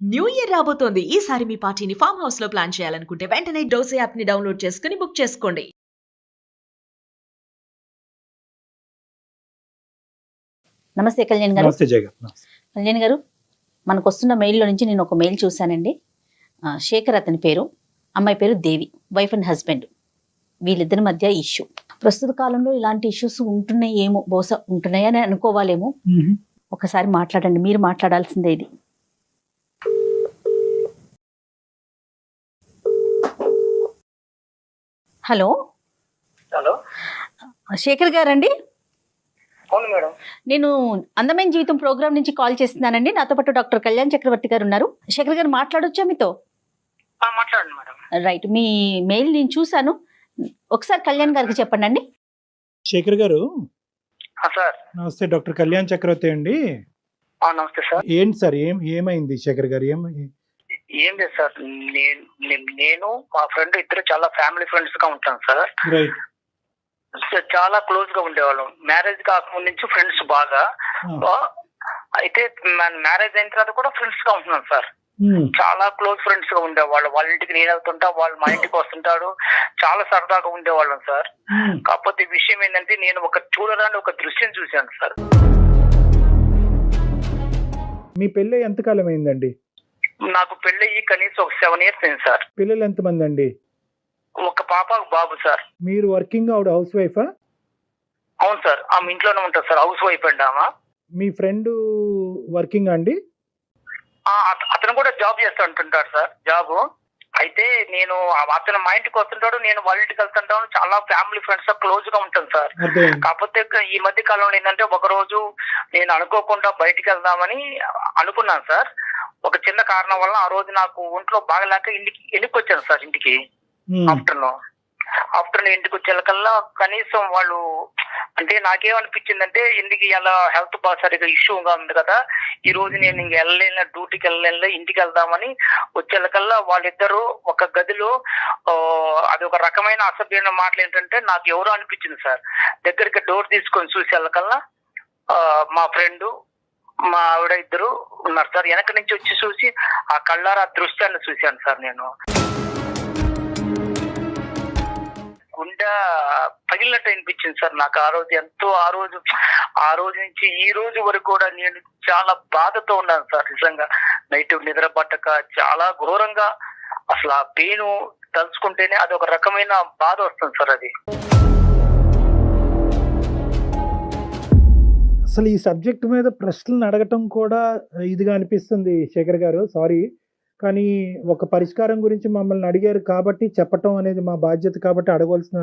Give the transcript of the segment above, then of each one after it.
New year రాబోతోంది. ఈసారి మీ పార్టీని ఫామ్ హౌస్ లో ప్లాన్ చేయాలనుకుంటే వెంటనే డోసే యాప్ ని డౌన్లోడ్ చేసుకుని బుక్ చేసుకోండి. నమస్తే కళ్యాణ్ గారు. నమస్తే జగన్. కళ్యాణ్ గారు, మనకు వస్తున్న మెయిల్లో నుంచి నేను ఒక మెయిల్ చూశానండి. శేఖర్ అతని పేరు, అమ్మాయి పేరు దేవి, వైఫ్ అండ్ హస్బెండ్. వీళ్ళిద్దరి మధ్య ఇష్యూ. ప్రస్తుత కాలంలో ఇలాంటి ఇష్యూస్ ఉంటున్నాయేమో, బహుశా ఉంటున్నాయని అనుకోవాలేమో. ఒకసారి మాట్లాడండి, మీరు మాట్లాడాల్సిందే ఇది. హలో హలో, శేఖర్ గారండి? అవును మేడం. నేను అందమైన జీవితం ప్రోగ్రామ్ నుంచి కాల్ చేస్తున్నానండి. నాతో పాటు డాక్టర్ కళ్యాణ్ చక్రవర్తి గారు ఉన్నారు. శేఖర్ గారు మాట్లాడొచ్చా మీతో? మాట్లాడండి మేడం. రైట్, మీ మెయిల్ నేను చూశాను. ఒకసారి కళ్యాణ్ గారికి చెప్పండి అండి. శేఖర్ గారు సార్. నమస్తే, డాక్టర్ కళ్యాణ్ చక్రవర్తి అండి. నమస్తే సార్. ఏంటి సార్, ఏమైంది శేఖర్ గారు? ఏం లేదు సార్, నేను మా ఫ్రెండ్ ఇద్దరు చాలా ఫ్యామిలీ ఫ్రెండ్స్ గా ఉంటాం సార్. రైట్. చాలా క్లోజ్ గా ఉండేవాళ్ళం. మ్యారేజ్ కాకముందు నుంచి ఫ్రెండ్స్ బాగా. అయితే మ్యారేజ్ అయిన తర్వాత కూడా ఫ్రెండ్స్ గా ఉంటున్నాం సార్. చాలా క్లోజ్ ఫ్రెండ్స్ గా ఉండేవాళ్ళు. వాళ్ళ ఇంటికి నేను వెళ్తుంటా, వాళ్ళు మా ఇంటికి వస్తుంటాడు. చాలా సరదాగా ఉండేవాళ్ళం సార్. కాకపోతే విషయం ఏంటంటే, నేను చూడరాని ఒక దృశ్యం చూశాను సార్. మీ పెళ్ళి ఎంతకాలం అయిందండి? నాకు పెళ్ళయి కనీసం ఒక 7 years అయింది సార్. పిల్లలు ఎంతమంది అండి? ఒక పాప, ఒక బాబు సార్. మీరు వర్కింగ్, ఆవిడ హౌస్ వైఫా? అవును సార్, ఆమె ఇంట్లోనే ఉంటుంది సార్. హౌస్ వైఫ్ అండి ఆమె. మీ ఫ్రెండ్ వర్కింగ్ అండి? అతను కూడా జాబ్ చేస్తూ ఉంటుంటాడు సార్, జాబ్. అయితే అతను మా ఇంటికి వస్తుంటాడు, నేను వాళ్ళ ఇంటికి వెళ్తుంటాను. చాలా ఫ్యామిలీ ఫ్రెండ్స్ క్లోజ్ గా ఉంటాను సార్. కాకపోతే ఈ మధ్య కాలంలో ఏంటంటే, ఒక రోజు నేను అనుకోకుండా బయటికి వెళ్దామని అనుకున్నాను సార్. ఒక చిన్న కారణం వల్ల ఆ రోజు నాకు ఒంట్లో బాగలేక ఇంటికి వచ్చాను సార్. ఇంటికి ఆఫ్టర్నూన్ ఇంటికి వచ్చేకల్లా కనీసం వాళ్ళు, అంటే నాకేమనిపించిందంటే, ఇంటికి ఇలా హెల్త్ బాగా సరిగా ఇష్యూగా ఉంది కదా, ఈ రోజు నేను ఇంక వెళ్ళలేను, డ్యూటీకి వెళ్ళలేను, ఇంటికి వెళ్దామని వచ్చేకల్లా వాళ్ళిద్దరూ ఒక గదిలో, అది ఒక రకమైన అసభ్యమైన మాటలు ఏంటంటే, నాకు ఎవరో అనిపించింది సార్. దగ్గరికి డోర్ తీసుకొని చూసేకల్లా మా ఫ్రెండ్, మా ఆవిడ ఇద్దరు ఉన్నారు సార్. వెనక నుంచి వచ్చి చూసి ఆ కళ్ళారా దృశ్యాన్ని చూశాను సార్. నేను గుండె పగిలినట్టు అనిపించింది సార్ నాకు ఆ రోజు. ఎంతో ఆ రోజు నుంచి ఈ రోజు వరకు కూడా నేను చాలా బాధతో ఉన్నాను సార్. నిజంగా నైట్ నిద్ర పట్టక చాలా ఘోరంగా, అసలు ఆ పెయిన్ తలుచుకుంటేనే అది ఒక రకమైన బాధ వస్తుంది సార్. అది అసలు ఈ సబ్జెక్ట్ మీద ప్రశ్నలు అడగటం కూడా ఇదిగా అనిపిస్తుంది శేఖర్ గారు, సారీ. కానీ ఒక పరిష్కారం గురించి మమ్మల్ని అడిగారు కాబట్టి చెప్పటం అనేది మా బాధ్యత, కాబట్టి అడగవలసిన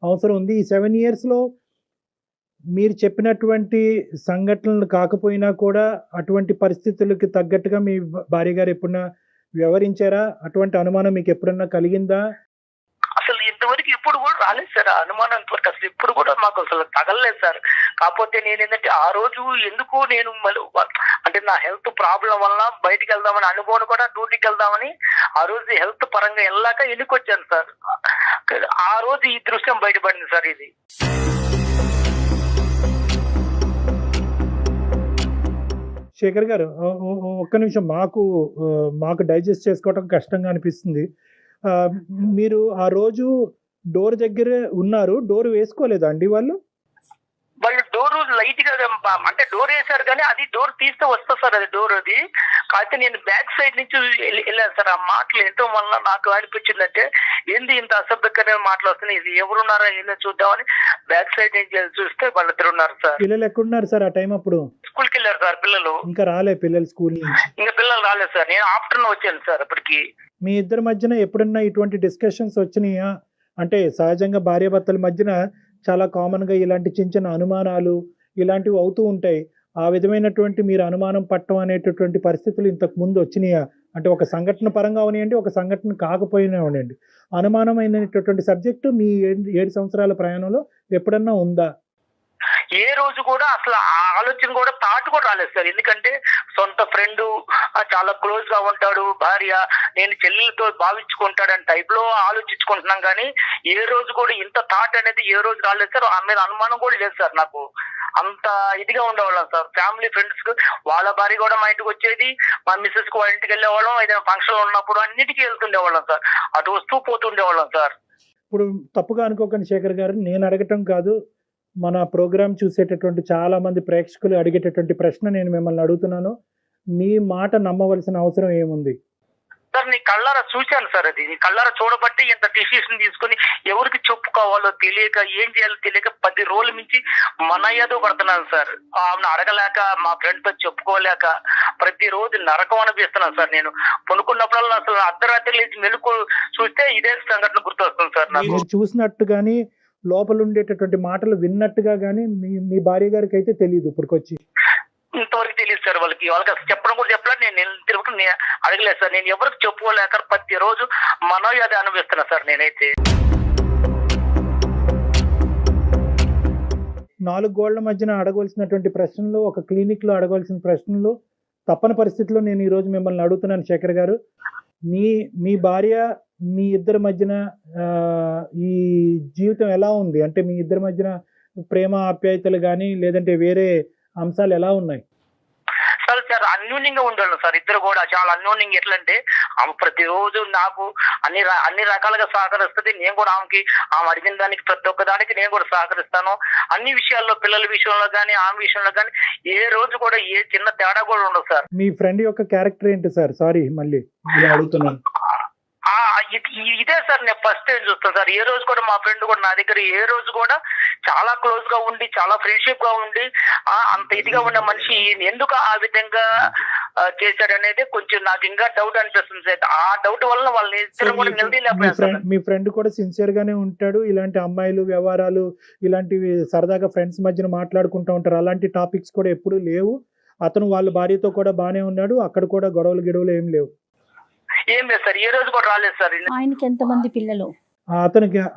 అవసరం ఉంది. ఈ 7 yearsలో మీరు చెప్పినటువంటి సంఘటనలు కాకపోయినా కూడా అటువంటి పరిస్థితులకి తగ్గట్టుగా మీ భార్య గారు ఎప్పుడన్నా వ్యవహరించారా? అటువంటి అనుమానం మీకు ఎప్పుడన్నా కలిగిందా? అసలు ఇంతవరకు ఎప్పుడు కూడా రాలేదు సార్ ఆ అనుమానం. ఇంతవరకు అసలు ఎప్పుడు కూడా మాకు అసలు తగలలేదు సార్. కాకపోతే నేనేంటంటే, ఆ రోజు ఎందుకు నేను అంటే నా హెల్త్ ప్రాబ్లం వల్ల బయటికి వెళ్దామని అనుకోని కూడా, డ్యూటీకి వెళ్దామని ఆ రోజు హెల్త్ పరంగా వెళ్ళాక వెళ్ళికొచ్చాను సార్. ఆ రోజు ఈ దృశ్యం బయటపడింది సార్. ఇది శేఖర్ గారు, ఒక్క నిమిషం, మాకు డైజెస్ట్ చేసుకోవటం కష్టంగా అనిపిస్తుంది. మీరు ఆ రోజు డోర్ దగ్గర ఉన్నారు, డోర్ వేసుకోలేదా అండి వాళ్ళు డోర్ లైట్ గా, అంటే డోర్ వేశారు కానీ అది డోర్ తీస్తే వస్తా సార్. అది డోర్ అది కాకపోతే నేను బ్యాక్ సైడ్ నుంచి వెళ్ళాను సార్. ఆ మాటలు ఏంటో వల్ల నాకు అనిపించిందంటే, ఏంది ఇంత అసభ్యకరమైన మాటలు వస్తున్నాయి, ఇది ఎవరున్నారా ఏందో చూద్దామని బ్యాక్ సైడ్ నుంచి చూస్తే వాళ్ళిద్దరు ఉన్నారు సార్. పిల్లలు ఎక్కడున్నారు సార్ ఆ టైం? అప్పుడు స్కూల్కి వెళ్ళారు సార్ పిల్లలు. ఇంకా రాలే పిల్లలు స్కూల్ నుంచి? ఇంకా పిల్లలు రాలేదు సార్. నేను ఆఫ్టర్నూన్ వచ్చాను సార్. అప్పటికి మీ ఇద్దరి మధ్యన ఎప్పుడన్నా ఇటువంటి డిస్కషన్స్ వచ్చినాయా? అంటే సహజంగా భార్యాభర్తల మధ్యన చాలా కామన్గా ఇలాంటి చిన్న చిన్న అనుమానాలు ఇలాంటివి అవుతూ ఉంటాయి. ఆ విధమైనటువంటి మీరు అనుమానం పట్టడం అనేటటువంటి పరిస్థితులు ఇంతకు ముందు వచ్చినాయా? అంటే ఒక సంఘటన పరంగా అవనివ్వండి, ఒక సంఘటన కాకపోయినా అవనండి, అనుమానమైనటువంటి సబ్జెక్టు మీ 7 సంవత్సరాల ప్రయాణంలో ఎప్పుడన్నా ఉందా? ఏ రోజు కూడా అసలు ఆ ఆలోచన కూడా థాట్ కూడా రాలేదు సార్. ఎందుకంటే సొంత ఫ్రెండ్, చాలా క్లోజ్ గా ఉంటాడు, భార్య, నేను చెల్లెలతో భావించుకుంటాడని టైప్ లో ఆలోచించుకుంటున్నాం. కానీ ఏ రోజు కూడా ఇంత థాట్ అనేది ఏ రోజు రాలేదు సార్. ఆ మీద అనుమానం కూడా లేదు సార్. నాకు అంత ఇదిగా ఉండేవాళ్ళం సార్. ఫ్యామిలీ ఫ్రెండ్స్ కు వాళ్ళ భార్య కూడా మా ఇంటికి వచ్చేది, మా మిస్సెస్ కు వాళ్ళ ఇంటికి వెళ్ళేవాళ్ళం, ఏదైనా ఫంక్షన్ ఉన్నప్పుడు అన్నిటికీ వెళ్తుండేవాళ్ళం సార్. అటు వస్తూ పోతుండేవాళ్ళం సార్. ఇప్పుడు తప్పుగా అనుకోకండి శేఖర్ గారు, నేను అడగటం కాదు, మన ప్రోగ్రామ్ చూసేటటువంటి చాలా మంది ప్రేక్షకులు అడిగేటటువంటి ప్రశ్న నేను మిమ్మల్ని అడుగుతున్నాను. మీ మాట నమ్మవలసిన అవసరం ఏముంది సార్? నీ కళ్ళారా చూశాను సార్. అది నీ కళ్ళారా చూడబట్టి ఇంత డిసిషన్ తీసుకుని ఎవరికి చెప్పుకోవాలో తెలియక, ఏం చేయాలో తెలియక 10 రోజుల నుంచి మన ఏదో పడుతున్నాను సార్. ఆమెను అడగలేక, మా ఫ్రెండ్ తో చెప్పుకోలేక ప్రతిరోజు నరకం అనిపిస్తున్నాను సార్. నేను పనుకున్నప్పుడల్లా అసలు అర్ధరాత్రి లేచి మెలుకు చూస్తే ఇదే సంఘటన గుర్తొస్తుంది సార్ నాకు. మీరు చూసినట్టు కానీ లోపల ఉండేటటువంటి మాటలు విన్నట్టుగా కానీ మీ భార్య గారికి అయితే తెలియదు ఇప్పటికొచ్చి? ఇంతవరకు తెలియదు సార్. వాళ్ళకి అసలు చెప్పడం కూడా చెప్పలేదు. నేను తిరుగుతూ అడగలేదు సార్. నేను ఎవరికి చెప్పుకోలేక ప్రతిరోజు మనోయాది అనిపిస్తున్నా సార్ నేనైతే. 4 గోళ్ల మధ్యన అడగవలసినటువంటి ప్రశ్నలు, ఒక క్లినిక్ లో అడగవలసిన ప్రశ్నలు తప్పని పరిస్థితిలో నేను ఈ రోజు మిమ్మల్ని అడుగుతున్నాను శేఖర్ గారు. మీ భార్య, మీ ఇద్దరి మధ్యన ఈ జీవితం ఎలా ఉంది? అంటే మీ ఇద్దరి మధ్యన ప్రేమ ఆప్యాయతలు కానీ లేదంటే వేరే అంశాలు ఎలా ఉన్నాయి? సార్ అన్యోన్యంగా ఉండేవాళ్ళం సార్. ఇద్దరు కూడా చాలా అన్యోన్యంగా. ఎట్లంటే ఆమె ప్రతిరోజు నాకు అన్ని రకాలుగా సహకరిస్తుంది. నేను కూడా ఆమె అడిగిన దానికి ప్రతి ఒక్క దానికి నేను కూడా సహకరిస్తాను. అన్ని విషయాల్లో, పిల్లల విషయంలో కానీ ఆమె విషయంలో కానీ ఏ రోజు కూడా ఏ చిన్న తేడా కూడా ఉండదు సార్. మీ ఫ్రెండ్ యొక్క క్యారెక్టర్ ఏంటి సార్? సారీ మళ్ళీ అడుగుతున్నాను. ఇదే సార్ నేను ఫస్ట్ టైం చూస్తాను సార్. ఏ రోజు కూడా మా ఫ్రెండ్ కూడా నా దగ్గర ఏ రోజు కూడా చాలా క్లోజ్ గా ఉండి, చాలా ఫ్రెండ్షిప్ గా ఉండి, అంత ఇదిగా ఉన్న మనిషి ఎందుకు ఆ విధంగా చేశాడనేది కొంచెం నాకు ఇంకా డౌట్ అనిపిస్తుంది సార్. ఆ డౌట్ వల్ల వాళ్ళని ఇద్దరు కూడా నిలదీయలేకపోయారు. మీ ఫ్రెండ్ కూడా సిన్సియర్ గానే ఉంటాడు. ఇలాంటి అమ్మాయిలు వ్యవహారాలు, ఇలాంటివి సరదాగా ఫ్రెండ్స్ మధ్యన మాట్లాడుకుంటూ ఉంటారు. అలాంటి టాపిక్స్ కూడా ఎప్పుడూ లేవు. అతను వాళ్ళ భార్యతో కూడా బానే ఉన్నాడు. అక్కడ కూడా గొడవలు ఏం లేవు. ఏం లేదు సార్. ఏ రోజు కూడా రాలేదు సార్. ఆయనకి ఎంతమంది పిల్లలు?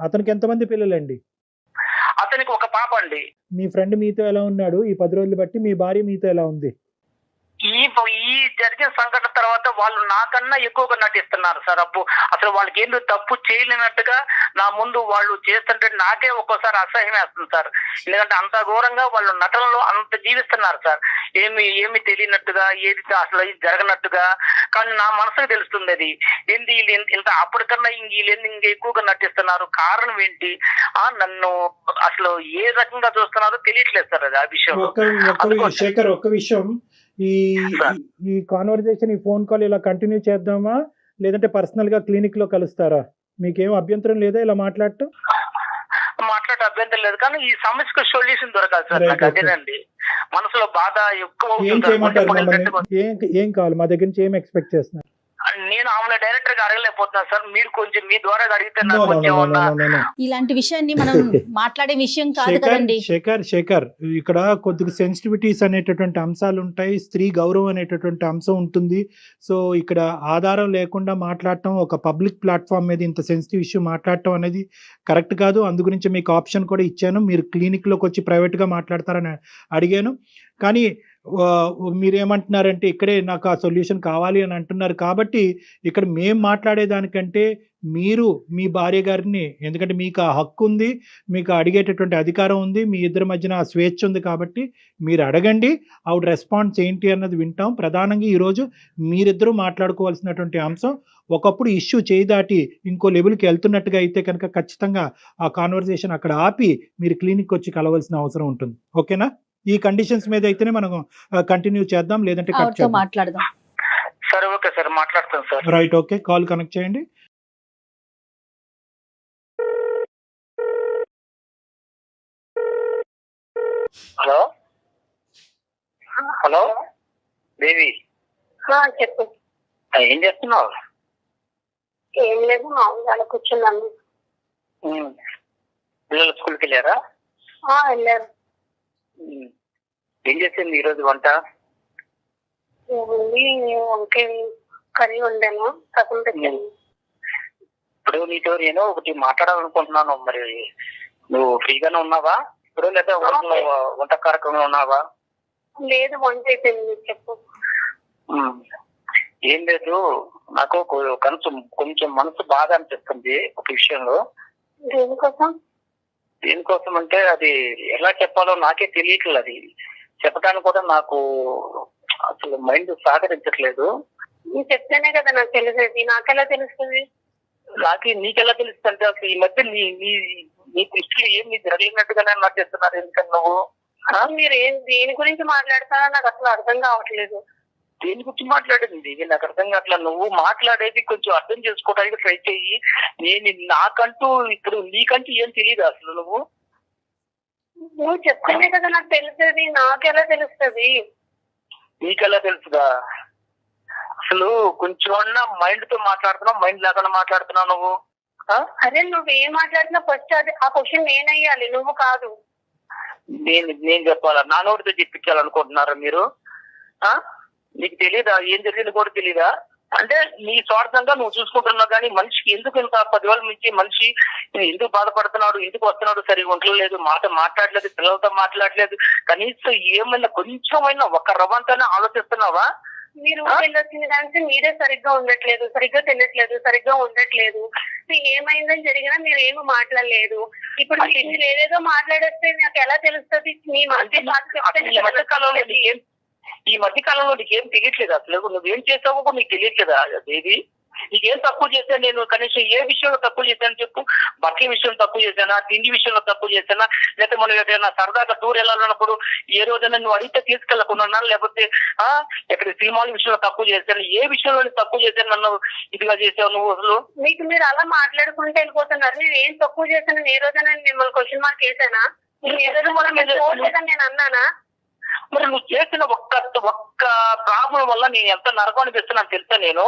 అతనికి ఎంతమంది పిల్లలండి? అతనికి ఒక పాప అండి. మీ ఫ్రెండ్ మీతో ఎలా ఉన్నాడు ఈ 10 రోజులు బట్టి? మీ భార్య మీతో ఎలా ఉంది? ఈ జరిగిన సంఘటన తర్వాత వాళ్ళు నాకన్నా ఎక్కువగా నటిస్తున్నారు సార్. అసలు వాళ్ళకి ఏందో తప్పు చేయలేనట్టుగా నా ముందు వాళ్ళు చేస్తుంటే నాకే ఒక్కోసారి అసహ్యం వేస్తుంది సార్. ఎందుకంటే అంత ఘోరంగా వాళ్ళు నటనలో అంత జీవిస్తున్నారు సార్. ఏమి తెలియనట్టుగా, ఏది అసలు జరగనట్టుగా. కానీ నా మనసుకు తెలుస్తుంది అది ఏంటి, ఇంత అప్పటికన్నా వీళ్ళు ఇంకా ఎక్కువగా నటిస్తున్నారు, కారణం ఏంటి, నన్ను అసలు ఏ రకంగా చూస్తున్నారో తెలియట్లేదు సార్. అది ఆ విషయం. శేఖర్, ఒక్క విషయం, ఈ కాన్వర్జేషన్, ఈ ఫోన్ కాల్ ఇలా కంటిన్యూ చేద్దామా లేదంటే పర్సనల్ గా క్లినిక్ లో కలుస్తారా? మీకేం అభ్యంతరం లేదా ఇలా మాట్లాడటం? మాట్లాడే అభ్యంతరం లేదు, కానీ ఈ సమస్యకు సొల్యూషన్ దొరకాలి సార్. నాకు అదేనండి మనసులో బాధ ఎక్కువ. ఏం కావాలి మా దగ్గర నుంచి? ఏం ఎక్స్పెక్ట్ చేస్తున్నారు? నేను ఆమె డైరెక్టర్ గా అడగలేకపోతున్నాను సార్. మీరు కొంచెం మీ ద్వారా అడిగితే ఇలాంటి విషయాన్ని మనం మాట్లాడే విషయం కాదు కదండి. శేఖర్, ఇక్కడ కొద్దిగా సెన్సిటివిటీస్ అనేటటువంటి అంశాలు ఉంటాయి. స్త్రీ గౌరవం అనేటటువంటి అంశం ఉంటుంది. సో ఇక్కడ ఆధారం లేకుండా మాట్లాడటం, ఒక పబ్లిక్ ప్లాట్ఫామ్ మీద ఇంత సెన్సిటివ్ ఇష్యూ మాట్లాడటం అనేది కరెక్ట్ కాదు. అందు గురించి మీకు ఆప్షన్ కూడా ఇచ్చాను. మీరు క్లినిక్ లోకి వచ్చి ప్రైవేట్ గా మాట్లాడతారని అడిగాను. కానీ మీరేమంటున్నారంటే ఇక్కడే నాకు ఆ సొల్యూషన్ కావాలి అని అంటున్నారు. కాబట్టి ఇక్కడ మేము మాట్లాడేదానికంటే మీరు మీ భార్య గారిని, ఎందుకంటే మీకు ఆ హక్కు ఉంది, మీకు అడిగేటటువంటి అధికారం ఉంది, మీ ఇద్దరి మధ్యన ఆ స్వేచ్ఛ ఉంది. కాబట్టి మీరు అడగండి, ఆవిడ రెస్పాన్స్ ఏంటి అన్నది వింటాం. ప్రధానంగా ఈరోజు మీరిద్దరూ మాట్లాడుకోవాల్సినటువంటి అంశం, ఒకప్పుడు ఇష్యూ చేయి దాటి ఇంకో లెవెల్కి వెళ్తున్నట్టుగా అయితే కనుక ఖచ్చితంగా ఆ కాన్వర్సేషన్ అక్కడ ఆపి మీరు క్లినిక్ వచ్చి కలవాల్సిన అవసరం ఉంటుంది. ఓకేనా? ఈ కండిషన్స్ మీద అయితేనే మనం కంటిన్యూ చేద్దాం, లేదంటే కట్ చేద్దాం. మాట్లాడదాం. సరే, ఓకే సార్, మాట్లాడతాం sir. Right, okay, call connect చేయండి. హలో హలో దేవి, చెప్పు. ఏం చేస్తున్నావు? ఏం లేదు, మామూలుగా కూర్చున్నాను. పిల్లలు స్కూల్కి వెళ్ళారా? వెళ్ళారు. ఏం చేసింది ఈరోజు వంట? ఏముంది, వంకాయ కర్రీ వండాను, సగం పెట్టాను. ఇప్పుడు నీతో నేను ఒకటి మాట్లాడాలనుకుంటున్నాను. మరి నువ్వు ఫ్రీగానే ఉన్నావా? ఇప్పుడు లేదా వంట కార్యక్రమంలో ఉన్నావా? లేదు, వంట అయిపోయింది. చెప్పు. ఏం లేదు, నాకు కొంచెం మనసు బాధ అనిపిస్తుంది ఒక విషయంలో. దేనికోసం అంటే అది ఎలా చెప్పాలో నాకే తెలియట్లేదు. అది చెప్పడానికి కూడా నాకు అసలు మైండ్ సహకరించట్లేదు. నువ్వు చెప్తేనే కదా నాకు తెలిసేది. నాకెలా తెలుస్తుంది? నీకెలా తెలుస్తుంది అంటే అసలు ఈ మధ్య నీ దృష్టిలో ఏం జరగలేనట్టుగానే నాకు చెప్తున్నారు. ఎందుకని నువ్వు మీరు దేని గురించి మాట్లాడతారో నాకు అసలు అర్థం కావట్లేదు. దేని గురించి మాట్లాడేది నాకు అర్థం కావట్లేదు. నువ్వు మాట్లాడేది కొంచెం అర్థం చేసుకోవడానికి ట్రై చెయ్యి. నాకంటూ ఇప్పుడు నీకంటూ ఏం తెలియదు అసలు. నువ్వు చెప్తేనే కదా నాకు తెలిసేది. నాకెలా తెలుస్తుంది? నీకెలా తెలుసుదా? అసలు కొంచెం మైండ్ తో మాట్లాడుతున్నావు, మైండ్ లేకుండా మాట్లాడుతున్నావు నువ్వు. అదే నువ్వేం మాట్లాడినా ఫస్ట్ అది ఆ క్వశ్చన్ నేనయ్యాలి, నువ్వు కాదు. నేను చెప్పాలా? నా నోటితో చెప్పించాలనుకుంటున్నారా మీరు? నీకు తెలీదా ఏం జరిగింది కూడా తెలీదా? అంటే నీ స్వార్థంగా నువ్వు చూసుకుంటున్నావు, కానీ మనిషికి ఎందుకు ఇంత 10 వేల నుంచి మనిషి ఎందుకు బాధపడుతున్నాడు, ఎందుకు వస్తున్నాడు, సరిగా ఉండలేదు, మాట్లాడలేదు, పిల్లలతో మాట్లాడలేదు, కనీసం ఏమైనా కొంచెమైనా ఒక రవ్వంతైనా ఆలోచిస్తున్నావా? మీరు వెళ్ళొచ్చిన దానికి మీరే సరిగ్గా ఉండట్లేదు, సరిగ్గా తినట్లేదు, సరిగ్గా ఉండట్లేదు. ఏమైందని జరిగినా మీరు ఏమి మాట్లాడలేదు. ఇప్పుడు మీరు ఏదేదో మాట్లాడేస్తే నాకు ఎలా తెలుస్తుంది? మీ ఈ మధ్య కాలంలో నీకేం తెలియట్లేదు అసలు. నువ్వేం చేసావో కూడా నీకు తెలియట్లేదా దేవి? నీకేం తక్కువ చేశాను నేను? కనీసం ఏ విషయంలో తక్కువ చేశాను చెప్పు. బట్టల విషయంలో తక్కువ చేశానా, తిండి విషయంలో తక్కువ చేశానా, లేకపోతే మనం ఏదైనా సరదాగా టూర్ వెళ్ళాలన్నప్పుడు ఏ రోజైనా నువ్వు అడిగితే తీసుకెళ్లకుండా, లేకపోతే ఎక్కడ సినిమాల విషయంలో తక్కువ చేశాను? ఏ విషయంలో తక్కువ చేశాను నన్ను ఇదిగా చేసావు నువ్వు అసలు? మీకు మీరు అలా మాట్లాడుకుంటూ వెళ్ళిపోతున్నారు. నేను ఏం తక్కువ చేశాను? ఏ రోజైనా మిమ్మల్ని క్వశ్చన్ మార్క్ వేసానా? ఏ రోజు కూడా మీరు చూడలేదని నేను అన్నానా? మరి నువ్వు చేసిన ఒక్క ప్రాబ్లం వల్ల నేను ఎంత నరకం అనిపిస్తున్నాను తెలుసా? నేను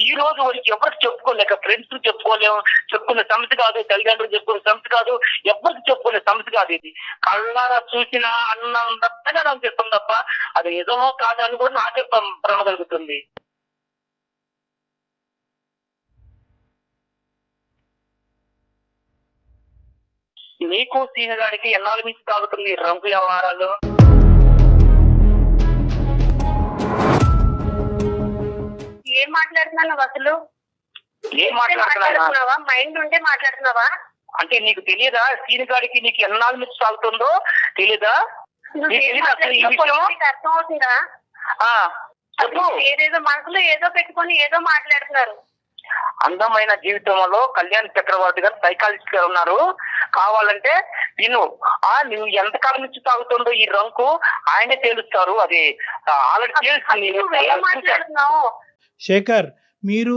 ఈ రోజు వరకు ఎవరికి చెప్పుకోలేక, ఫ్రెండ్స్ చెప్పుకునే సమస్య కాదు, తల్లిదండ్రులు చెప్పుకునే సమస్య కాదు, ఎవరికి చెప్పుకునే సమస్య కాదు. ఇది కళ్ళారా చూసిన అన్నంతగా అనిపిస్తుంది తప్ప అది నిజమో కాదని కూడా నాకే భ్రమ కలుగుతుంది. నీకు సీనగాడికి ఎన్నాళ్ళ నుంచి తాగుతుంది రంగు వ్యవహారాలు? ఏం మాట్లాడుతున్నావు అసలు? ఏం మాట్లాడుతున్నావా? మైండ్ ఉంటే మాట్లాడుతున్నావా? అంటే నీకు తెలియదా సీనగాడికి నీకు ఎన్నాళ్ళ నుంచి సాగుతుందో తెలీదా? అర్థం అవుతుందా? ఏదేదో మనసులో ఏదో పెట్టుకొని ఏదో మాట్లాడుతున్నారు. అందమైన జీవితంలో కళ్యాణ్ చక్రవర్తి గారు సైకాలజిస్ట్ గారు ఉన్నారు. కావాలంటే నువ్వు ఎంతకాలం నుంచి తాగుతుందో ఈ రంకు ఆయనే తేలుస్తారు. అది ఆల్రెడీ మాట్లాడుతున్నావు. శేఖర్, మీరు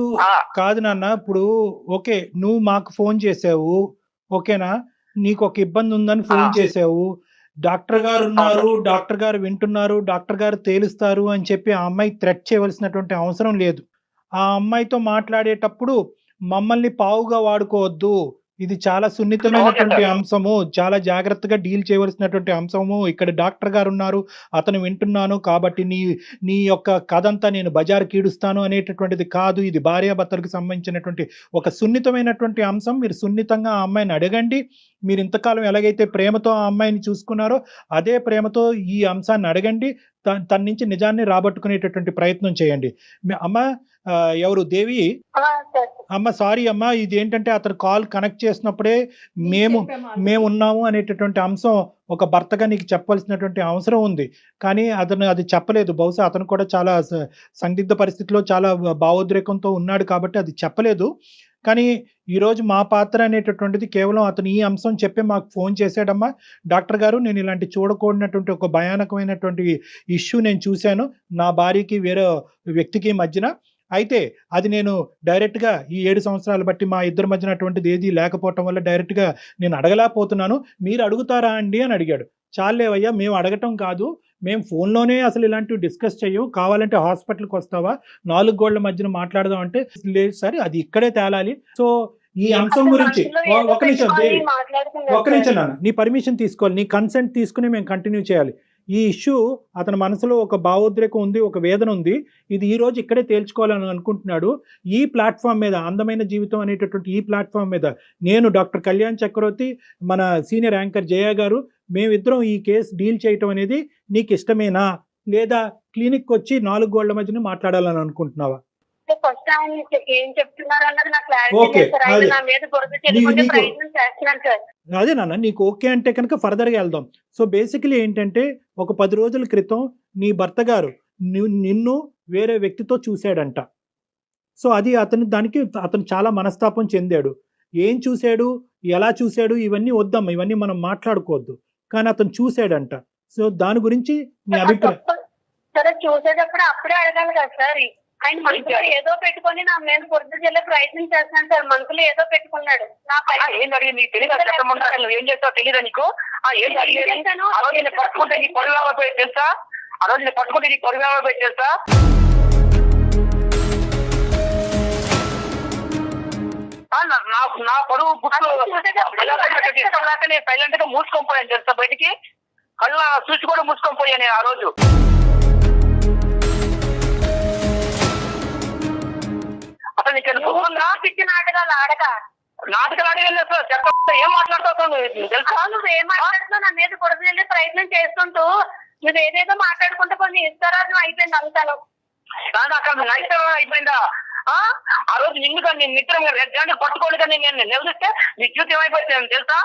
కాదు నాన్న, ఇప్పుడు ఓకే నువ్వు మాకు ఫోన్ చేసావు, ఓకేనా, నీకు ఒక ఇబ్బంది ఉందని ఫోన్ చేసావు, డాక్టర్ గారు ఉన్నారు, డాక్టర్ గారు వింటున్నారు, డాక్టర్ గారు తేలుస్తారు అని చెప్పి ఆ అమ్మాయి థ్రెట్ చేయవలసినటువంటి అవసరం లేదు. ఆ అమ్మాయితో మాట్లాడేటప్పుడు మమ్మల్ని పావుగా వాడుకోవద్దు, ఇది చాలా సున్నితమైనటువంటి అంశము, చాలా జాగ్రత్తగా డీల్ చేయవలసినటువంటి అంశము. ఇక్కడ డాక్టర్ గారు ఉన్నారు, అతను వింటున్నాను కాబట్టి నీ యొక్క కథంతా నేను బజారు కీడుస్తాను అనేటటువంటిది కాదు. ఇది భార్యాభర్తలకు సంబంధించినటువంటి ఒక సున్నితమైనటువంటి అంశం. మీరు సున్నితంగా ఆ అమ్మాయిని అడగండి. మీరు ఇంతకాలం ఎలాగైతే ప్రేమతో ఆ అమ్మాయిని చూసుకున్నారో అదే ప్రేమతో ఈ అంశాన్ని అడగండి. తన నుంచి నిజాన్ని రాబట్టుకునేటటువంటి ప్రయత్నం చేయండి. అమ్మ ఎవరు దేవి అమ్మ, సారీ అమ్మ, ఇది ఏంటంటే అతను కాల్ కనెక్ట్ చేసినప్పుడే మేము ఉన్నాము అనేటటువంటి అంశం ఒక భర్తగా నీకు చెప్పవలసినటువంటి అవసరం ఉంది. కానీ అతను అది చెప్పలేదు. బహుశా అతను కూడా చాలా సందిగ్ధ పరిస్థితిలో చాలా భావోద్రేకంతో ఉన్నాడు కాబట్టి అది చెప్పలేదు. కానీ ఈరోజు మా పాత్ర అనేటటువంటిది కేవలం అతను ఈ అంశం చెప్పి మాకు ఫోన్ చేశాడమ్మా, డాక్టర్ గారు నేను ఇలాంటి చూడకూడనటువంటి ఒక భయానకమైనటువంటి ఇష్యూ నేను చూశాను నా భార్యకి వేరే వ్యక్తికి మధ్యన. అయితే అది నేను డైరెక్ట్గా ఈ 7 సంవత్సరాలు బట్టి మా ఇద్దరి మధ్యన అటువంటిది ఏది లేకపోవటం వల్ల డైరెక్ట్గా నేను అడగలేకపోతున్నాను, మీరు అడుగుతారా అండి అని అడిగాడు. చాలేవయ్యా, మేము అడగటం కాదు, మేము ఫోన్లోనే అసలు ఇలాంటివి డిస్కస్ చెయ్యం, కావాలంటే హాస్పిటల్కి వస్తావా, 4 గోళ్ల మధ్యన మాట్లాడదాం అంటే లేదు సార్, అది ఇక్కడే తేలాలి. సో ఈ అంశం గురించి ఒక నిమిషం దేవి, ఒక్క నిమిషం నాన్న, నీ పర్మిషన్ తీసుకోవాలి, నీ కన్సెంట్ తీసుకుని మేము కంటిన్యూ చేయాలి. ఈ ఇష్యూ అతని మనసులో ఒక భావోద్రేకం ఉంది, ఒక వేదన ఉంది, ఇది ఈ రోజు ఇక్కడే తేల్చుకోవాలని అనుకుంటున్నాడు. ఈ ప్లాట్ఫామ్ మీద, అందమైన జీవితం అనేటటువంటి ఈ ప్లాట్ఫామ్ మీద నేను డాక్టర్ కళ్యాణ్ చక్రవర్తి, మన సీనియర్ యాంకర్ జయ గారు, మేమిద్దరం ఈ కేసు డీల్ చేయటం అనేది నీకు ఇష్టమేనా, లేదా క్లినిక్ వచ్చి 4 గోళ్ల మధ్యన మాట్లాడాలని అనుకుంటున్నావా? ఫస్ట్ ఆయన ఏం చెప్తున్నారు అన్నది నాకు క్లారిటీ ఓకే, లేదు సార్. ఆయన అదే. నా మీద బురద చెల్లుకుంటే నీకు- ప్రయత్నం చేస్తున్నాను సార్. అదే నాన్న, నీకు ఓకే అంటే కనుక ఫర్దర్గా వెళ్దాం. సో బేసికలీ ఏంటంటే ఒక 10 రోజుల క్రితం నీ భర్త గారు నిన్ను వేరే వ్యక్తితో చూశాడంట. సో అది అతను చాలా మనస్తాపం చెందాడు. ఏం చూశాడు, ఎలా చూశాడు, ఇవన్నీ వద్దమ్మా, ఇవన్నీ మనం మాట్లాడుకోవద్దు. కానీ అతను చూశాడంట. సో దాని గురించి నీ అభిప్రాయం? సరే చూసేటప్పుడు అప్పుడే అడగాలి కదా సార్. ఆయన మనసులో ఏదో పెట్టుకొని నా మీద బురద చెల్లే ప్రయత్నం చేస్తున్నాడు సార్. మనసులో ఏదో పెట్టుకున్నాడు. నా ఏం జరిగింది నీకు తెలియదు, చెప్పమంటా నువ్వు ఏం చేస్తావు తెలీదా నీకు? ఏం జరిగింది? ఆ రోజు నేను పట్టుకుంటే నీ పొడివేవ పోయి తెలుసా? ఆ రోజు నేను పట్టుకుంటే నీ పొడివేవ పోయి తెలుసా? నా పరువు బుక్కు లేకనే సైలెంట్ గా మూసుకొని పోయాను తెలుసా బయటికి. కళ్ళ చూసి కూడా మూసుకొని పోయాను ఆ రోజు. అసలు నీకు పిచ్చి నాటకాలు ఆడక నాటకాలు అడిగాను సార్. చెప్ప ఏం మాట్లాడుతావు తెలుసా? నువ్వు ఏం మాట్లాడుతున్నావు? నా మీద బురద చెల్లే ప్రయత్నం చేసుకుంటూ నువ్వు ఏదేదో మాట్లాడుకుంటే కొన్ని ఇస్తారాజం అయిపోయింది అంతాను. కానీ అక్కడ నైతం అయిపోయిందా? ఆ రోజు నిన్ను కానీ నేను నిద్ర రెడ్డి పట్టుకోండి కానీ నేను నిలదీస్తే నీ జీవితం అయిపోయింది తెలుసా?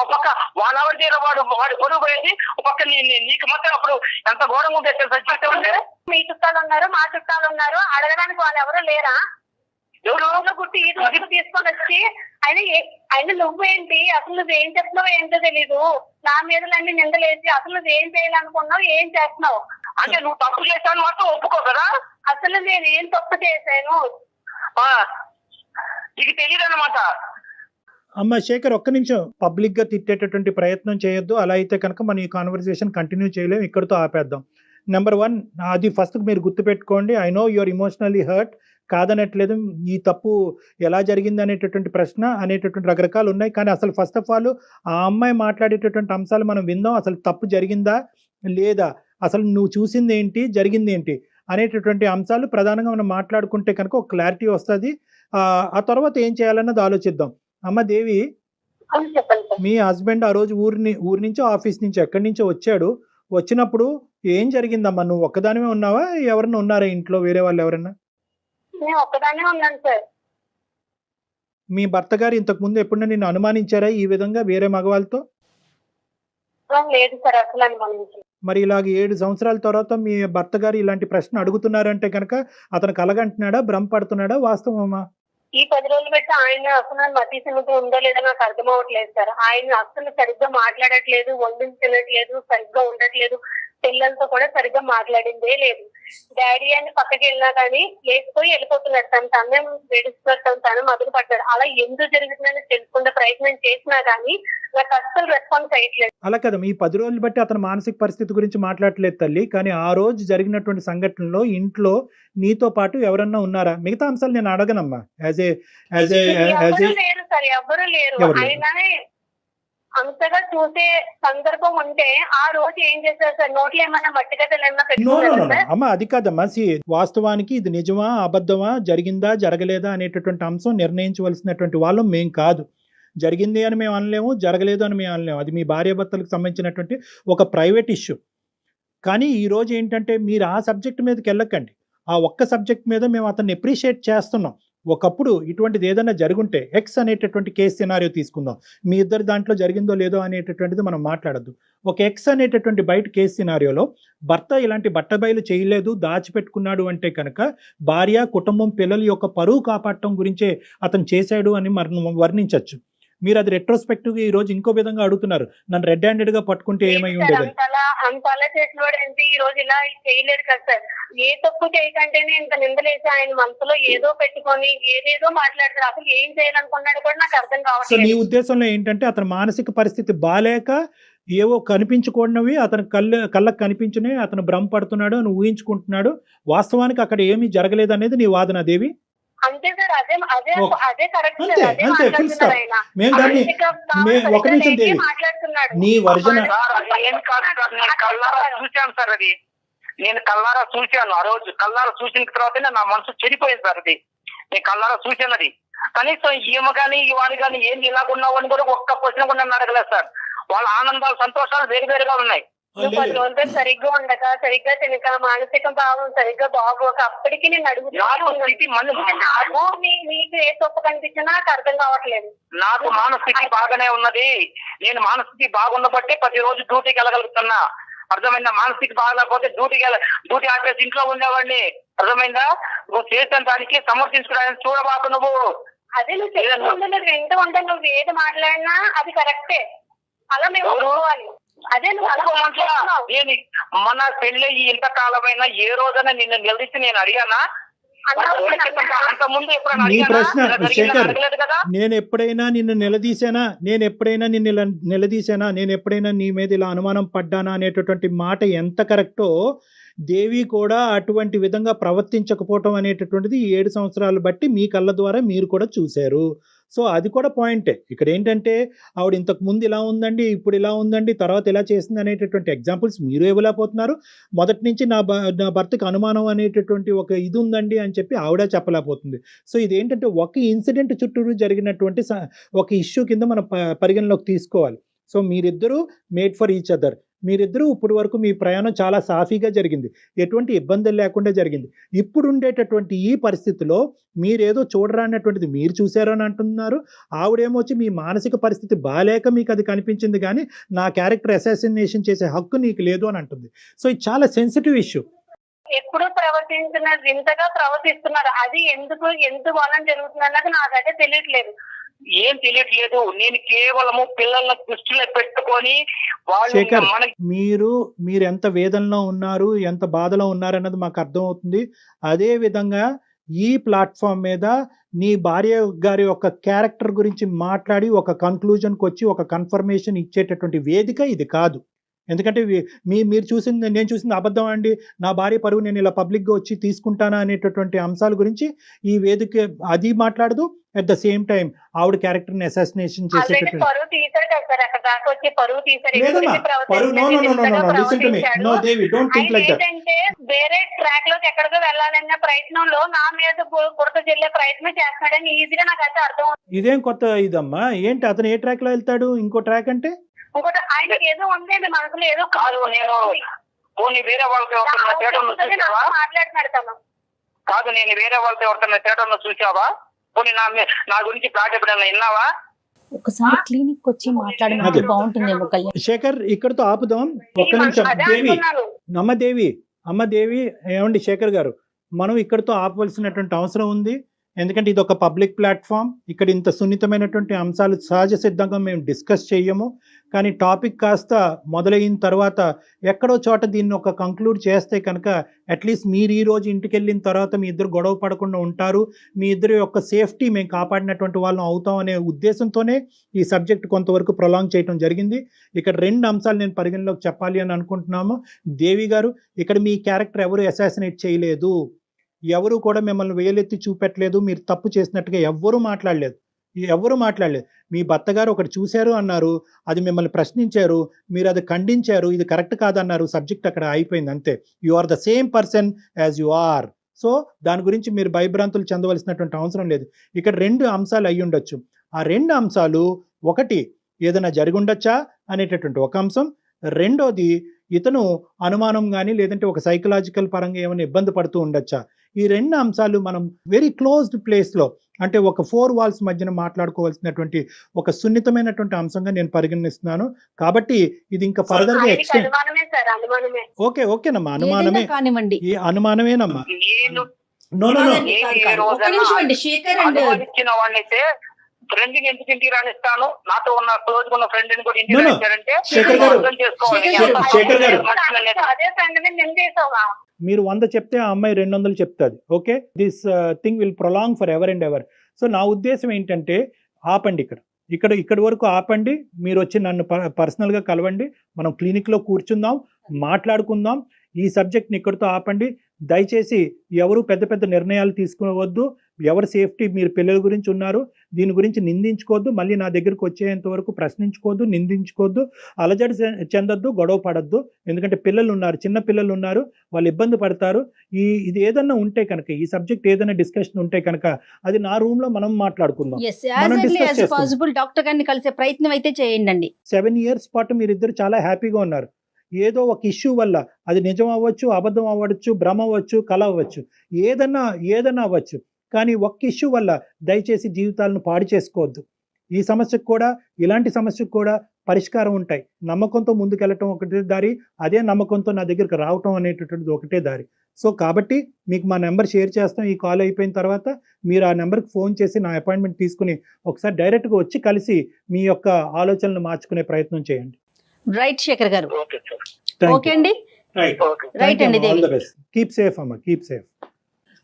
ఒక పక్క వాళ్ళ తీర వాడు పొరుగు పోయేది, ఒక పక్క నీకు మాత్రం అప్పుడు ఎంత ఘోరంగా ఉంటే తెలుసా జీవితం అంటే. మీ చుట్టాలు ఉన్నారు, మా చుట్టాలు ఉన్నారు, అడగడానికి వాళ్ళు ఎవరు లేరా? ఎవరు గుట్టి ఈ రోజు తీసుకొని వచ్చి ఆయన నువ్వేంటి, అసలు నువ్వేం చెప్తున్నావు ఏంటో తెలీదు. నా మీద అన్ని నిందలేసి అసలు నువ్వేం చేయాలనుకున్నావు, ఏం చేస్తున్నావు అంటే నువ్వు తప్పు చేశాను మాత్రం ఒప్పుకో కదా. అసలు నేను ఏం తప్పు చేశాను నీకు తెలియదు అన్నమాట. అమ్మ శేఖర్, ఒక్క నిమిషం. పబ్లిక్ గా తిట్టేటటువంటి ప్రయత్నం చేయొద్దు. అలా అయితే కనుక మన ఈ కాన్వర్సేషన్ కంటిన్యూ చేయలేము, ఇక్కడితో ఆపేద్దాం. నెంబర్ 1, అది ఫస్ట్ మీరు గుర్తుపెట్టుకోండి. I know your emotionally hurt, కాదనట్లేదు. ఈ తప్పు ఎలా జరిగింది అనేటటువంటి ప్రశ్న అనేటటువంటి రకరకాలు ఉన్నాయి. కానీ అసలు ఫస్ట్ ఆఫ్ ఆల్ ఆ అమ్మాయి మాట్లాడేటటువంటి అంశాలు మనం విందాం. అసలు తప్పు జరిగిందా లేదా, అసలు నువ్వు చూసింది ఏంటి, జరిగింది ఏంటి అనేటటువంటి అంశాలు ప్రధానంగా మనం మాట్లాడుకుంటే కనుక ఒక క్లారిటీ వస్తుంది. ఆ తర్వాత ఏం చేయాలన్నది ఆలోచిద్దాం. అమ్మ దేవి, చెప్పండి సార్. మీ హస్బెండ్ ఆ రోజు ఊరి నుంచి ఆఫీస్ నుంచి ఎక్కడి నుంచో వచ్చాడు. వచ్చినప్పుడు ఏం జరిగిందమ్మా? నువ్వు ఒక్కదానివే ఉన్నావా, ఎవరన్నా ఉన్నారా ఇంట్లో, వేరే వాళ్ళు ఎవరన్నా? నేను ఒక్కదానే ఉన్నాను సార్. మీ భర్త గారు ఇంతకు ముందు ఎప్పుడన్నా నిన్ను అనుమానించారా ఈ విధంగా వేరే మగవాళ్ళతో? లేదు సార్, అసలు అనుమానించి. మరి ఇలాగ 7 సంవత్సరాల తర్వాత మీ భర్త గారు ఇలాంటి ప్రశ్న అడుగుతున్నారంటే కనుక అతను కలగంటున్నాడా, భ్రమ పడుతున్నాడా, వాస్తవమా? ఈ 10 రోజులు పెట్టి ఆయన అసలు మతి సింహం ఉందో లేదో నాకు అర్థం అవ్వట్లేదు సార్. ఆయన అసలు సరిగ్గా మాట్లాడట్లేదు, వండించి తినట్లేదు, సరిగ్గా ఉండట్లేదు, పిల్లలతో కూడా సరిగ్గా మాట్లాడిందే లేదు. డాడీ అని పక్కకి వెళ్ళినా కానీ లేకపోయి వెళ్ళిపోతున్నాడు. తనే వేడిస్తున్నాడు, తను మొదలు పడ్డాడు. అలా ఎందుకు జరుగుతుందని తెలుసుకునే ప్రయత్నం చేసినా కానీ నాకు అస్సలు రెస్పాన్స్ అయ్యట్లేదు. అలా కదా, ఈ 10 రోజులు బట్టి అతని మానసిక పరిస్థితి గురించి మాట్లాడలేదు తల్లి. కానీ ఆ రోజు జరిగినటువంటి సంఘటనలో ఇంట్లో నీతో పాటు ఎవరన్నా ఉన్నారా? మిగతా అంశాలు నేను అడగనమ్మా. ఎవరు లేరు సార్, ఎవరు లేరు. ఆయన అంతగా చూసే సందర్భం ఉంటే ఆ రోజు ఏం చేశారు సార్? నోట్లో ఏమన్నా మట్టిగడ్డలు ఏమన్నా పెట్టుకున్నారా సార్? అమ్మా అది కాదమ్మా. వాస్తవానికి ఇది నిజమా అబద్ధమా, జరిగిందా జరగలేదా అనేటటువంటి అంశం నిర్ణయించవలసినటువంటి వాళ్ళం మేం కాదు. జరిగింది అని మేము అనలేము, జరగలేదు అని మేము అనలేము. అది మీ భార్యాభర్తలకు సంబంధించినటువంటి ఒక ప్రైవేట్ ఇష్యూ. కానీ ఈరోజు ఏంటంటే మీరు ఆ సబ్జెక్ట్ మీదకి వెళ్ళకండి. ఆ ఒక్క సబ్జెక్ట్ మీద మేము అతన్ని అప్రిషియేట్ చేస్తున్నాం. ఒకప్పుడు ఇటువంటిది ఏదైనా జరుగుంటే ఎక్స్ అనేటటువంటి కేసు సినారియో తీసుకుందాం. మీ ఇద్దరు దాంట్లో జరిగిందో లేదో అనేటటువంటిది మనం మాట్లాడద్దు. ఒక ఎక్స్ అనేటటువంటి బయట కేసు సినారియోలో భర్త ఇలాంటి బట్టబయలు చేయలేదు, దాచిపెట్టుకున్నాడు అంటే కనుక భార్య, కుటుంబం, పిల్లల యొక్క పరువు కాపాడటం గురించే అతను చేశాడు అని మనం వర్ణించవచ్చు. మీరు అది రెట్రోస్పెక్టివ్ గా ఈ రోజు ఇంకో విధంగా అడుగుతున్నారు, నన్ను రెడ్ హ్యాండెడ్ గా పట్టుకుంటే ఏమై ఉండేది? అంతలా చేసిన వాడు ఏంటి ఈ రోజు ఇలా చేయలేడు కదా సార్. ఏ తప్పు చేయకంటేనే ఇంత నిందలేసి ఆయన మనసులో ఏదో పెట్టుకొని ఏదేదో మాట్లాడతారు. అసలు ఏం చేయాలనుకున్నాడు కూడా నాకు అర్థం సో కావట్లేదు. నీ ఉద్దేశంలో ఏంటంటే అతని మానసిక పరిస్థితి బాలేక ఏవో కనిపించుకున్నవి అతను కళ్ళకు కనిపించినవి అతను భ్రమ పడుతున్నాడు అని ఊహించుకుంటున్నాడు. వాస్తవానికి అక్కడ ఏమీ జరగలేదు అనేది నీ వాదన దేవి? అంతే సార్, అదే కరెక్ట్ అంతే, సార్. అదే అంతే, full stop. మాట్లాడుతున్నాడు ఆయన. మేము దాన్ని ఒక నిమిషం దేవి, మాట్లాడుతున్నాడు. నీ వర్జన ఏం కాదు సార్, నేను కళ్ళారా చూశాను సార్. అది నేను కళ్ళారా చూశాను. ఆ రోజు కళ్ళారా చూసిన తర్వాతనే నా మనసు చెడిపోయింది సార్. అది నేను కళ్ళారా చూశాను. అది కనీసం ఈమె కానీ వాడు కానీ ఏంది ఇలాగున్నావు అని కూడా ఒక్క క్వశ్చన్ కూడా నన్ను అడగలేదు సార్. వాళ్ళ ఆనందాలు సంతోషాలు వేరు వేరుగా ఉన్నాయి. నువ్వు 10 రోజులు సరిగ్గా ఉండక, సరిగ్గా తినక, మానసిక భావం సరిగ్గా బాగోక అప్పటికి నేను నీకు ఏ తప్పు కనిపించినా నాకు అర్థం కావట్లేదు. నాకు మానస్థితి బాగానే ఉన్నది. నేను మానస్థితి బాగున్నబట్టే ప్రతిరోజు డ్యూటీకి వెళ్ళగలుగుతున్నా. అర్థమైందా? మానస్థితి బాగలేకపోతే డ్యూటీ ఆపేసి ఇంట్లో ఉండేవాడిని. అర్థమైందా? నువ్వు చేసిన దానికి సమర్థించుకోవడానికి చూడబాకు నువ్వు. అదే నువ్వు చెప్తుంటే వింటూ ఉంటే నువ్వు ఏది మాట్లాడినా అది కరెక్టే, అలా మేము ఒప్పుకోవాలి. అదే నేను మన పెళ్ళి ఇంతకాలమైనా ఏ రోజైనా నిన్ను నిలదీసి నేను అడిగానా? అంత ముందు ఎప్పుడైనా నీ ప్రశ్న శేఖర్, అడగలేదు కదా. నేను ఎప్పుడైనా నిన్ను నిలదీశానా, నేను ఎప్పుడైనా నీ మీద ఇలా అనుమానం పడ్డానా అనేటటువంటి మాట ఎంత కరెక్టో, దేవి కూడా అటువంటి విధంగా ప్రవర్తించకపోవటం అనేటటువంటిది 7 సంవత్సరాలు బట్టి మీ కళ్ళ ద్వారా మీరు కూడా చూశారు. సో అది కూడా పాయింటే. ఇక్కడ ఏంటంటే ఆవిడ ఇంతకు ముందు ఇలా ఉందండి, ఇప్పుడు ఇలా ఉందండి, తర్వాత ఇలా చేసింది అనేటటువంటి ఎగ్జాంపుల్స్ మీరు ఇవ్వలేకపోతున్నారు. మొదటి నుంచి నా భర్తకు అనుమానం అనేటటువంటి ఒక ఇది ఉందండి అని చెప్పి ఆవిడ చెప్పలేకపోతుంది. సో ఇదేంటంటే ఒక ఇన్సిడెంట్ చుట్టూరు జరిగినటువంటి ఒక ఇష్యూ కింద మనం పరిగణలోకి తీసుకోవాలి. సో మీరిద్దరూ మేడ్ ఫర్ ఈచ్ అదర్. మీరిద్దరూ ఇప్పుడు వరకు మీ ప్రయాణం చాలా సాఫీగా జరిగింది, ఎటువంటి ఇబ్బందులు లేకుండా జరిగింది. ఇప్పుడు ఉండేటటువంటి ఈ పరిస్థితిలో మీరేదో చూడరానటువంటిది మీరు చూశారు అని అంటున్నారు. ఆవిడేమొచ్చి మీ మానసిక పరిస్థితి బాలేక మీకు అది కనిపించింది, కానీ నా క్యారెక్టర్ అసాసినేషన్ చేసే హక్కు నీకు లేదు అని అంటుంది. సో ఇది చాలా సెన్సిటివ్ ఇష్యూ. ఎప్పుడు ప్రవర్తించినారు, వింతగా ప్రవర్తిస్తున్నారు. అది ఎందుకు వలన జరుగుతుంది అన్నది నాకైతే తెలియట్లేదు. ఏం తెలియట్లేదు. నేను కేవలము పిల్లల దృష్టిలో పెట్టుకొని వాళ్ళు మీరు ఎంత వేదనలో ఉన్నారు, ఎంత బాధలో ఉన్నారు అన్నది మాకు అర్థం అవుతుంది. అదే విధంగా ఈ ప్లాట్ఫామ్ మీద నీ భార్య గారి యొక్క క్యారెక్టర్ గురించి మాట్లాడి ఒక కన్క్లూజన్కి వచ్చి ఒక కన్ఫర్మేషన్ ఇచ్చేటటువంటి వేదిక ఇది కాదు. ఎందుకంటే నేను చూసింది అబద్ధం అండి, నా భార్య పరువు నేను ఇలా పబ్లిక్గా వచ్చి తీసుకుంటానా అనేటటువంటి అంశాల గురించి ఈ వేదిక అది మాట్లాడదు. అట్ ద సేమ్ టైం ఆవిడ క్యారెక్టర్ ని అసాసినేషన్ చేసేటటువంటి వేరే ట్రాక్ లోకి ఎక్కడికో వెళ్ళాలన్న ప్రయత్నంలో నా మీద బురద జల్లే ప్రయత్నం చేస్తున్నాడని ఈజీగా నాకైతే అర్థం. ఇదేం కొత్త ఇదమ్మా? ఏంటి అతను ఏ ట్రాక్ లో వెళ్తాడు? ఇంకో ట్రాక్ అంటే ఇంకోటి ఆయనకి ఏదో ఉందండి మనసులో, ఏదో కాదు. నేను వేరే వాళ్ళతో మాట్లాడుతున్నాడు తను. కాదు, నేను వేరే వాళ్ళతో ఎవరితో థియేటర్లో చూసావా? పోనీ నా గురించి ప్లాట్ ఎప్పుడైనా విన్నావా? ఒకసారి క్లినిక్ వచ్చి మాట్లాడినట్టు బాగుంటుందేమో. కళ్యాణ్ శేఖర్, ఇక్కడతో ఆపుదాం ఒక్క నిమిషం. అమ్మ దేవి ఏమండి శేఖర్ గారు, మనం ఇక్కడతో ఆపవలసినటువంటి అవసరం ఉంది. ఎందుకంటే ఇది ఒక పబ్లిక్ ప్లాట్ఫామ్. ఇక్కడ ఇంత సున్నితమైనటువంటి అంశాలు సహజ సిద్ధంగా మేము డిస్కస్ చేయము. కానీ టాపిక్ కాస్త మొదలైన తర్వాత ఎక్కడో చోట దీన్ని ఒక కంక్లూడ్ చేస్తే కనుక అట్లీస్ట్ మీరు ఈ రోజు ఇంటికి వెళ్ళిన తర్వాత మీ ఇద్దరు గొడవ పడకుండా ఉంటారు, మీ ఇద్దరు యొక్క సేఫ్టీ మేము కాపాడినటువంటి వాళ్ళం అవుతాం అనే ఉద్దేశంతోనే ఈ సబ్జెక్ట్ కొంతవరకు ప్రొలాంగ్ చేయడం జరిగింది. ఇక్కడ 2 అంశాలు నేను పరిగణలోకి చెప్పాలి అని అనుకుంటున్నాము. దేవి గారు, ఇక్కడ మీ క్యారెక్టర్ ఎవరు అసాసినేట్ చేయలేదు, ఎవరు కూడా మిమ్మల్ని వేలెత్తి చూపెట్టలేదు, మీరు తప్పు చేసినట్టుగా ఎవ్వరూ మాట్లాడలేదు. మీ భర్త గారు ఒకటి చూశారు అన్నారు, అది మిమ్మల్ని ప్రశ్నించారు, మీరు అది ఖండించారు, ఇది కరెక్ట్ కాదన్నారు, సబ్జెక్ట్ అక్కడ అయిపోయింది అంతే. You are the same person as you are. So దాని గురించి మీరు భయభ్రాంతులు చెందవలసినటువంటి అవసరం లేదు. ఇక్కడ 2 అంశాలు అయ్యి ఉండొచ్చు. ఆ 2 అంశాలు, ఒకటి ఏదైనా జరిగి ఉండొచ్చా అనేటటువంటి ఒక అంశం, రెండోది ఇతను అనుమానం కానీ లేదంటే ఒక సైకలాజికల్ పరంగా ఏమైనా ఇబ్బంది పడుతూ ఉండొచ్చా. ఈ 2 అంశాలు మనం వెరీ క్లోజ్డ్ ప్లేస్లో, అంటే ఒక 4 వాల్స్ మధ్యన మాట్లాడుకోవాల్సినటువంటి ఒక సున్నితమైనటువంటి అంశంగా నేను పరిగణిస్తున్నాను. కాబట్టి ఇది ఇంకా ఫర్దర్ గా ఎక్స్టెండ్. ఓకేనమ్మా, అనుమానమే కానివ్వండి, ఈ అనుమానమేనమ్మా. ఫ్రెండ్ ఎందుకు ఇంటికి రానిస్తాను, నాతో ఉన్న క్లోజ్ ఉన్న ఫ్రెండ్ ని కూడా ఇంటికి రానిస్తారంటే అర్థం చేసుకోవాలి. మీరు 100 చెప్తే ఆ అమ్మాయి 200 చెప్తుంది. Okay, this thing will prolong for ever and ever. So నా ఉద్దేశం ఏంటంటే ఆపండి, ఇక్కడి వరకు ఆపండి. మీరు వచ్చి నన్ను పర్సనల్గా కలవండి, మనం క్లినిక్లో కూర్చుందాం, మాట్లాడుకుందాం. ఈ సబ్జెక్ట్ని ఇక్కడితో ఆపండి. దయచేసి ఎవరు పెద్ద పెద్ద నిర్ణయాలు తీసుకోవద్దు. ఎవరి సేఫ్టీ, మీరు పిల్లల గురించి ఉన్నారు, దీని గురించి నిందించుకోవద్దు. మళ్ళీ నా దగ్గరకు వచ్చేంత వరకు ప్రశ్నించుకోవద్దు, నిందించుకోవద్దు, అలజడి చెందొద్దు, గొడవ పడద్దు. ఎందుకంటే పిల్లలు ఉన్నారు, చిన్న పిల్లలు ఉన్నారు, వాళ్ళు ఇబ్బంది పడతారు. ఇది ఏదన్నా ఉంటే కనుక, ఈ సబ్జెక్ట్ ఏదైనా డిస్కషన్ ఉంటే కనుక అది నా రూమ్ లో మనం మాట్లాడుకుందాం. మనం discuss చేసుకుందాం. పాసిబుల్ డాక్టర్ గారిని కలిసే ప్రయత్నం అయితే చేయండి. 7 years పాటు మీరిద్దరు చాలా హ్యాపీగా ఉన్నారు. ఏదో ఒక ఇష్యూ వల్ల, అది నిజం అవ్వచ్చు, అబద్ధం అవ్వచ్చు, భ్రమ అవ్వచ్చు, కల అవ్వచ్చు, ఏదన్నా అవ్వచ్చు, కానీ ఒక్క ఇష్యూ వల్ల దయచేసి జీవితాలను పాడు చేసుకోవద్దు. ఈ సమస్యకు కూడా, ఇలాంటి సమస్యకు కూడా పరిష్కారం ఉంటాయి. నమ్మకంతో ముందుకెళ్ళటం ఒకటే దారి, అదే నమ్మకంతో నా దగ్గరికి రావటం అనేటటువంటిది ఒకటే దారి. సో కాబట్టి మీకు మా నెంబర్ షేర్ చేస్తాం. ఈ కాల్ అయిపోయిన తర్వాత మీరు ఆ నెంబర్కి ఫోన్ చేసి నా అపాయింట్మెంట్ తీసుకుని ఒకసారి డైరెక్ట్గా వచ్చి కలిసి మీ యొక్క ఆలోచనలు మార్చుకునే ప్రయత్నం చేయండి. రైట్ శేఖర్ గారు. Okay sir. ఓకే అండి. రైట్ అండి దేవి. కీప్ సేఫ్ అమ్మ, కీప్ సేఫ్.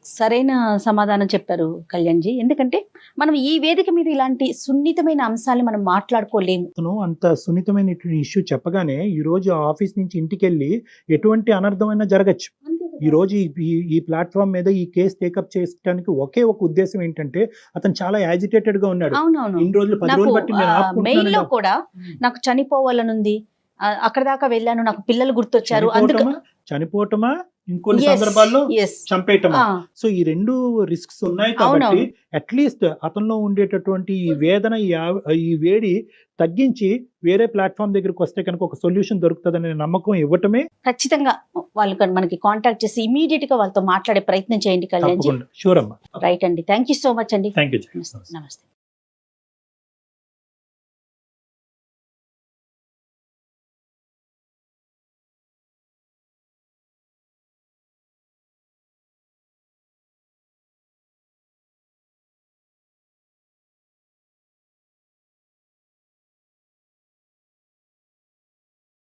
సరైన సమాధానం చెప్పారు కళ్యాణ్ జీ. ఎందుకంటే మనం ఈ వేదిక మీద ఇలాంటి సున్నితమైన అంశాలు మనం మాట్లాడుకోలేము. అంత సున్నితమైన ఇష్యూ చెప్పగానే ఈ రోజు ఆఫీస్ నుంచి ఇంటికి వెళ్ళి ఎటువంటి అనర్థమైనా జరగచ్చు. ఈ రోజు ఈ ప్లాట్ఫామ్ మీద ఈ కేసు టేకప్ చేయడానికి ఒకే ఒక ఉద్దేశం ఏంటంటే, అతను చాలా యాజిటేటెడ్ గా ఉన్నాడు. అవునవును. ఇన్ని రోజులు 10 రోజులు బట్టి నేను మెయిల్ లో కూడా నాకు చనిపోవాలనుంది, అక్కడ దాకా వెళ్ళాను, నాకు పిల్లలు గుర్తొచ్చారు, చనిపోవటమా ఇంకొన్ని సందర్భాల్లో చంపేయటమా. సో ఈ రెండు రిస్క్స్ ఉన్నాయి కాబట్టి అట్లీస్ట్ అతనిలో ఉండేటటువంటి ఈ వేదన, ఈ వేడి తగ్గించి వేరే ప్లాట్ఫామ్ దగ్గరికి వస్తే కనుక ఒక సొల్యూషన్ దొరుకుతుందనే నమ్మకం ఇవ్వటమే. ఖచ్చితంగా వాళ్ళు మనకి కాంటాక్ట్ చేసి ఇమీడియట్ గా వాళ్ళతో మాట్లాడే ప్రయత్నం చేయండి కళ్యాణ్ జీ. షూర్ అమ్మా. రైట్ అండి. థ్యాంక్ యూ సో మచ్ అండి. Thank you. నమస్తే.